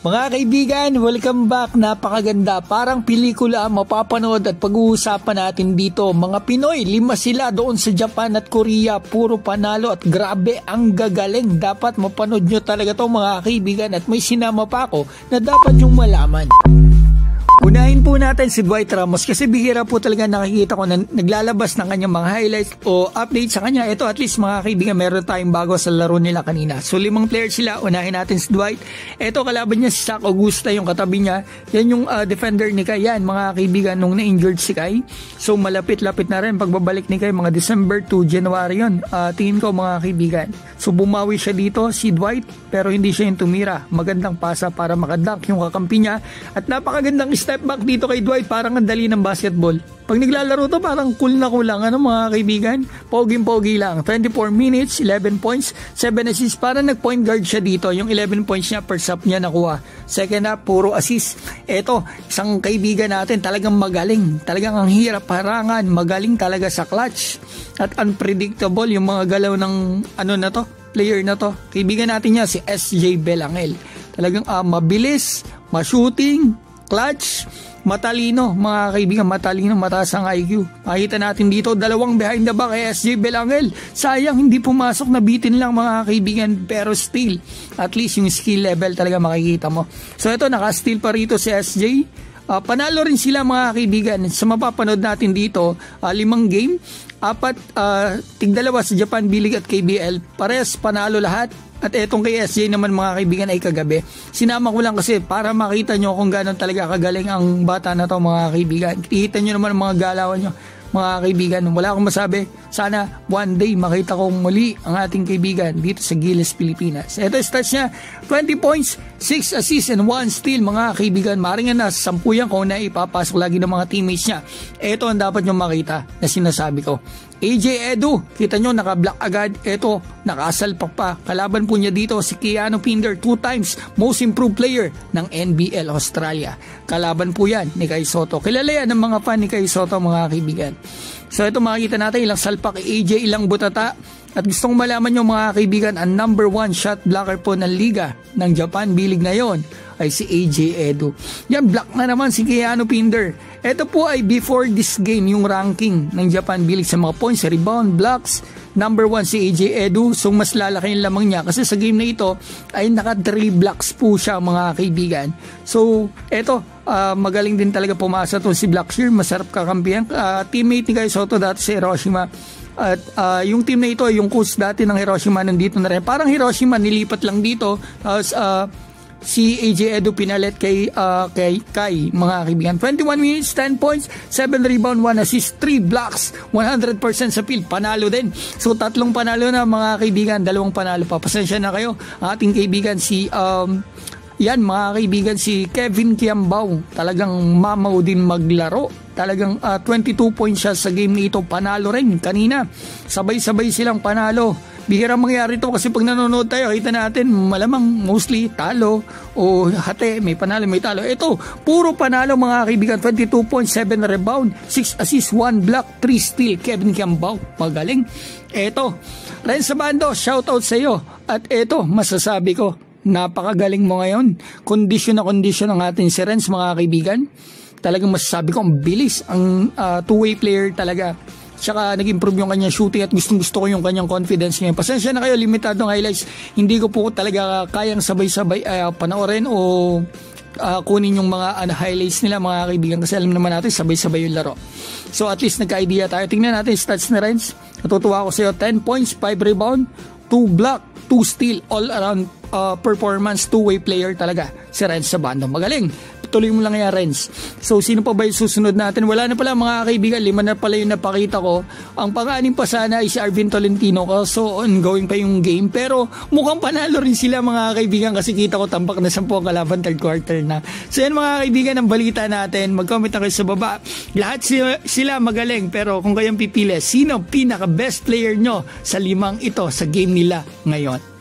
Mga kaibigan, welcome back. Napakaganda. Parang pelikula mapapanood at pag-uusapan natin dito. Mga Pinoy, 5 sila doon sa Japan at Korea. Puro panalo at grabe ang gagaling. Dapat mapanood nyo talaga to mga kaibigan at may sinama pa ako na dapat nyong malaman. Unahin po natin si Dwight Ramos kasi bihira po talaga nakikita ko na naglalabas ng kanyang mga highlights o updates sa kanya. Ito at least mga kaibigan, meron tayong bago sa laro nila kanina. So 5 players sila, unahin natin si Dwight. Ito kalaban niya si Zach Augusta, yung katabi niya. Yan yung defender ni Kai. Yan mga kaibigan, nung na-injured si Kai. So malapit-lapit na rin pagbabalik ni Kai, mga December to January yun. Tingin ko mga kaibigan. So bumawi siya dito si Dwight pero hindi siya yung tumira. Magandang pasa para makadunk yung kakampi niya at napakagandang step back dito kay Dwight, parang ang dali ng basketball. Pag naglalaro to parang cool na kulang mga kaibigan. Poging-pogi lang. 24 minutes, 11 points, 7 assists. Parang nag-point guard siya dito. Yung 11 points niya per stop niya nakuha. Second half, puro assist. Eto, isang kaibigan natin talagang magaling. Talagang ang hirap harangan. Magaling talaga sa clutch. At unpredictable yung mga galaw ng player na to. Kaibigan natin niya si SJ Belangel. Talagang mabilis, ma-shooting, clutch, matalino mga kaibigan, matalino, mataas ang IQ. Makita natin dito, 2 behind the back kay SJ Belangel. Sayang hindi pumasok, nabitin lang mga kaibigan, pero still, at least yung skill level talaga makikita mo. So ito, naka-steal pa rito si SJ. Panalo rin sila mga kaibigan. Sa mapapanood natin dito, 5 game, 4, tig-2 sa Japan B-League at KBL, pares panalo lahat. At etong kay SJ naman mga kaibigan ay kagabi. Sinama ko lang kasi para makita nyo kung gano'n talaga kagaling ang bata na to mga kaibigan. Kita nyo naman ang mga galawan nyo mga kaibigan. Wala akong masabi. Sana one day makita kong muli ang ating kaibigan dito sa Gilas, Pilipinas. Ito stats niya, 20 points, 6 assists and 1 steal mga kaibigan. Maring na 10 yan kung na ipapasok lagi ng mga teammates niya. Ito ang dapat nyo makita na sinasabi ko. AJ Edu, kita nyo naka-block agad. Ito, nakasalpak pa. Kalaban po niya dito si Keanu Pinder, 2 times most improved player ng NBL Australia. Kalaban po yan ni Kai Sotto. Kilala yan ng mga fan ni Kai Sotto mga kaibigan. So ito makikita natin ilang salpak AJ, ilang butata. At gustong malaman nyo mga kaibigan, ang number 1 shot blocker po ng liga ng Japan B-League na yon ay si AJ Edu. Yan, block na naman si Keanu Pinder. Ito po ay before this game yung ranking ng Japan B-League sa mga points, rebound, blocks. Number 1 si AJ Edu. So mas lalaki yung lamang niya kasi sa game na ito ay naka 3 blocks po siya mga kaibigan. So ito, magaling din talaga pumasa to si Blackshear. Masarap kakampihan. Teammate ni Kai Sotto dati sa Hiroshima. At yung team na ito, yung coach dati ng Hiroshima nandito na rin. Parang Hiroshima nilipat lang dito. Si AJ Edu pinalit kay Kai mga kaibigan. 21 minutes, 10 points, 7 rebound, 1 assist, 3 blocks, 100% sa field. Panalo din. So 3 panalo na mga kaibigan, 2 panalo pa. Pasensya na kayo. Ang ating kaibigan si yan mga kaibigan si Kevin Kiambao. Talagang mamaw din maglaro. Talagang 22 points siya sa game nito. Panalo rin kanina. Sabay-sabay silang panalo. Bihirang mangyari ito kasi pag nanonood tayo, kita natin malamang mostly talo o hati, may panalo, may talo. Ito, puro panalo mga kaibigan. 22 points, 7 rebound, 6 assists, 1 block, 3 steal. Kevin Kiambao, magaling. Ito, Renz Sabando, shoutout sa iyo. At ito, masasabi ko, napakagaling mo ngayon. Kondisyon na kondisyon ang ating si Renz mga kaibigan. Talagang masasabi ko, ang bilis, ang two-way player talaga. Tsaka nag-improve yung kanyang shooting at gusto ko yung kanyang confidence ngayon. Pasensya na kayo, limitadong highlights. Hindi ko po talaga kayang sabay-sabay panoorin o kunin yung mga highlights nila mga kaibigan. Kasi alam naman natin, sabay-sabay yung laro. So at least nagka-idea tayo. Tingnan natin stats na Renz. Natutuwa ko sa iyo, 10 points, 5 rebound, 2 block, 2 steal, all around performance, two-way player talaga si Renz Sabando. Magaling. Tuloy mo lang yan, Renz. So, sino pa ba yung susunod natin? Wala na pala mga kaibigan. 5 na pala yung napakita ko. Ang pang-anim pa sana ay si Arvin Tolentino. So, ongoing pa yung game. Pero, mukhang panalo rin sila mga kaibigan kasi kita ko tampak na 10 ang kalaban 3rd quarter na. So, yan mga kaibigan ang balita natin. Mag-comment na kayo sa baba. Lahat sila magaling. Pero, kung kayong pipili, sino pinaka-best player nyo sa 5 ito sa game nila ngayon?